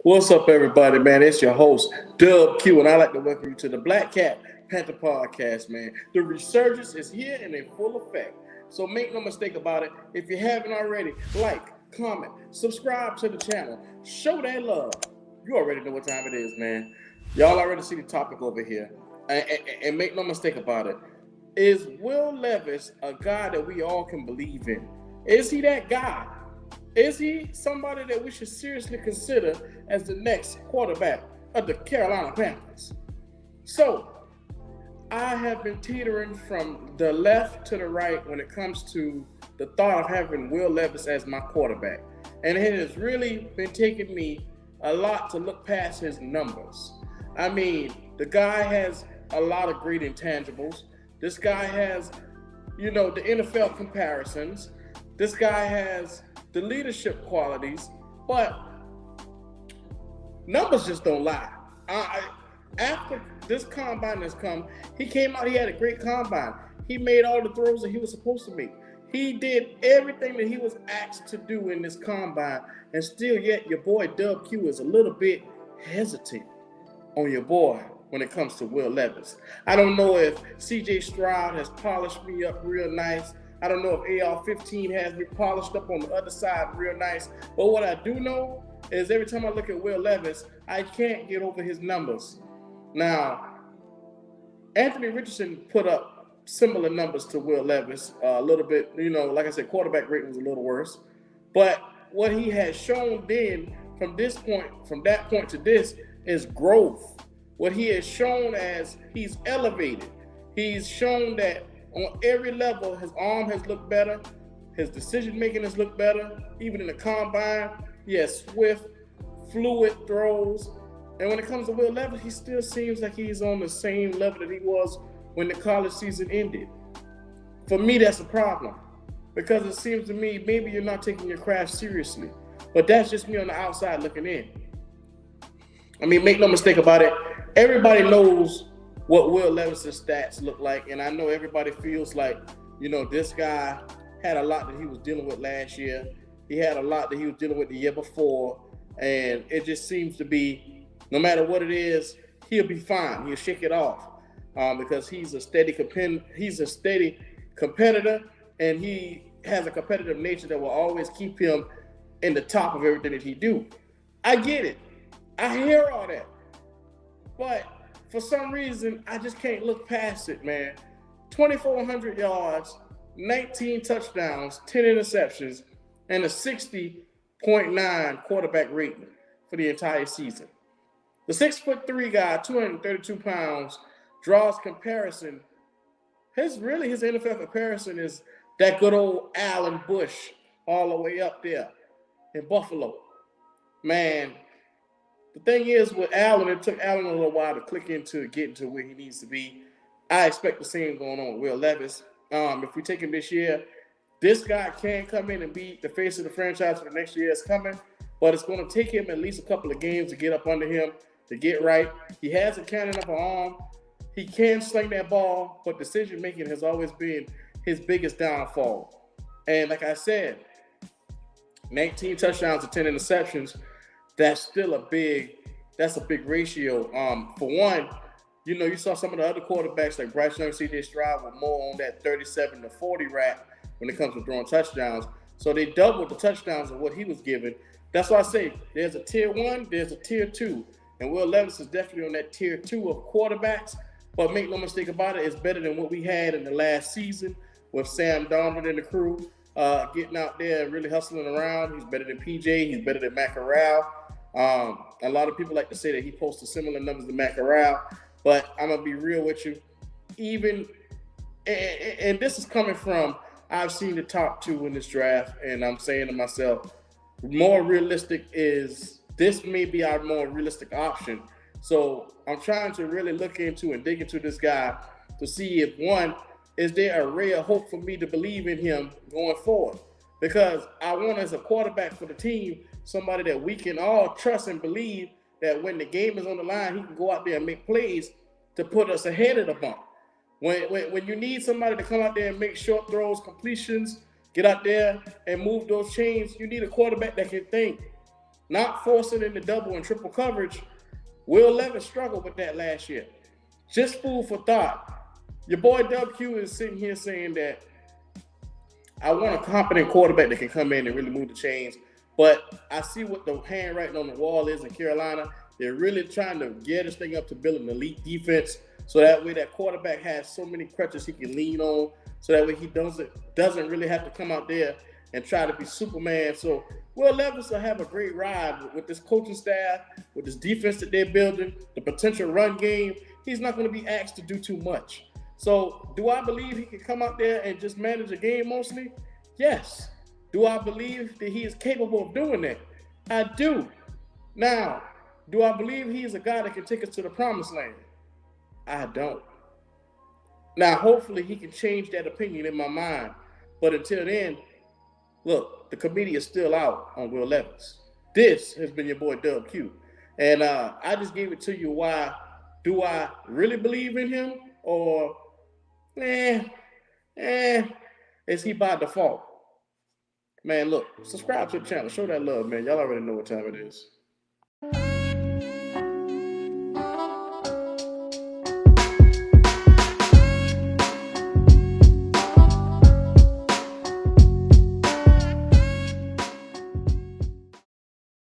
What's up, everybody, man? It's your host, Dub Q, and I'd like to welcome you to the Black Cat Panther podcast, man. The resurgence is here and in full effect. So make no mistake about it. If you haven't already, like, comment, subscribe to the channel, show that love. You already know what time it is, man. Y'all already see the topic over here. And make no mistake about it. Is Will Levis a guy that we all can believe in? Is he that guy? Is he somebody that we should seriously consider as the next quarterback of the Carolina Panthers? So, I have been teetering from the left to the right when it comes to the thought of having Will Levis as my quarterback. And it has really been taking me a lot to look past his numbers. I mean, the guy has a lot of great intangibles. This guy has, the NFL comparisons. This guy has the leadership qualities, but numbers just don't lie. After this combine has come, he came out, he had a great combine. He made all the throws that he was supposed to make. He did everything that he was asked to do in this combine, and still yet your boy Dub Q is a little bit hesitant on your boy when it comes to Will Levis. I don't know if CJ Stroud has polished me up real nice. I don't know if AR-15 has me polished up on the other side real nice. But what I do know is every time I look at Will Levis, I can't get over his numbers. Now, Anthony Richardson put up similar numbers to Will Levis, a little bit, like I said, quarterback rating was a little worse. But what he has shown then from that point to this is growth. What he has shown as he's elevated. He's shown that on every level, his arm has looked better. His decision-making has looked better. Even in the combine, he has swift, fluid throws. And when it comes to Will Levis, he still seems like he's on the same level that he was when the college season ended. For me, that's a problem. Because it seems to me, maybe you're not taking your craft seriously. But that's just me on the outside looking in. I mean, make no mistake about it. Everybody knows what Will Levis' stats look like, and I know everybody feels like, this guy had a lot that he was dealing with last year. He had a lot that he was dealing with the year before, and it just seems to be, no matter what it is, he'll be fine. He'll shake it off because he's a steady competitor, and he has a competitive nature that will always keep him in the top of everything that he do. I get it. I hear all that, but for some reason, I just can't look past it, man. 2,400 yards, 19 touchdowns, 10 interceptions, and a 60.9 quarterback rating for the entire season. The 6'3" guy, 232 pounds, draws comparison. His NFL comparison is that good old Allen Bush all the way up there in Buffalo. Man, the thing is with Allen, it took Allen a little while to get into where he needs to be. I expect the same going on with Will Levis. If we take him this year, this guy can come in and be the face of the franchise for the next year. It's coming, but it's going to take him at least a couple of games to get up under him, to get right. He has a cannon up an arm. He can sling that ball, but decision-making has always been his biggest downfall. And like I said, 19 touchdowns to 10 interceptions, that's still a big ratio. For one, you saw some of the other quarterbacks like Bryce Young, CJ Stroud were more on that 37 to 40 rack when it comes to throwing touchdowns. So they doubled the touchdowns of what he was given. That's why I say there's a tier 1, there's a tier 2. And Will Levis is definitely on that tier 2 of quarterbacks. But make no mistake about it, it's better than what we had in the last season with Sam Darnold and the crew getting out there and really hustling around. He's better than PJ. He's better than Matt Corral. A lot of people like to say that he posted similar numbers to Matt Corral, but I'm going to be real with you. And this is coming from, I've seen the top 2 in this draft, and I'm saying to myself, this may be our more realistic option. So I'm trying to really look into and dig into this guy to see if, one, is there a ray of hope for me to believe in him going forward? Because I want, as a quarterback for the team, somebody that we can all trust and believe that when the game is on the line, he can go out there and make plays to put us ahead of the bump. When you need somebody to come out there and make short throws, completions, get out there and move those chains, you need a quarterback that can think. not forcing into double and triple coverage. Will Levis struggled with that last year. Just food for thought. Your boy WQ is sitting here saying that I want a competent quarterback that can come in and really move the chains. But I see what the handwriting on the wall is in Carolina. They're really trying to gear this thing up to build an elite defense, so that way that quarterback has so many crutches he can lean on, so that way he doesn't really have to come out there and try to be Superman. So Will Levis will have a great ride with this coaching staff, with this defense that they're building, the potential run game. He's not going to be asked to do too much. So do I believe he can come out there and just manage a game mostly? Yes. Do I believe that he is capable of doing that? I do. Now, do I believe he is a guy that can take us to the promised land? I don't. Now, hopefully he can change that opinion in my mind. But until then, look, the committee is still out on Will Levis. This has been your boy Dub Q. And I just gave it to you why. Do I really believe in him? Or, is he by default? Man, look, subscribe to the channel. Show that love, man. Y'all already know what time it is.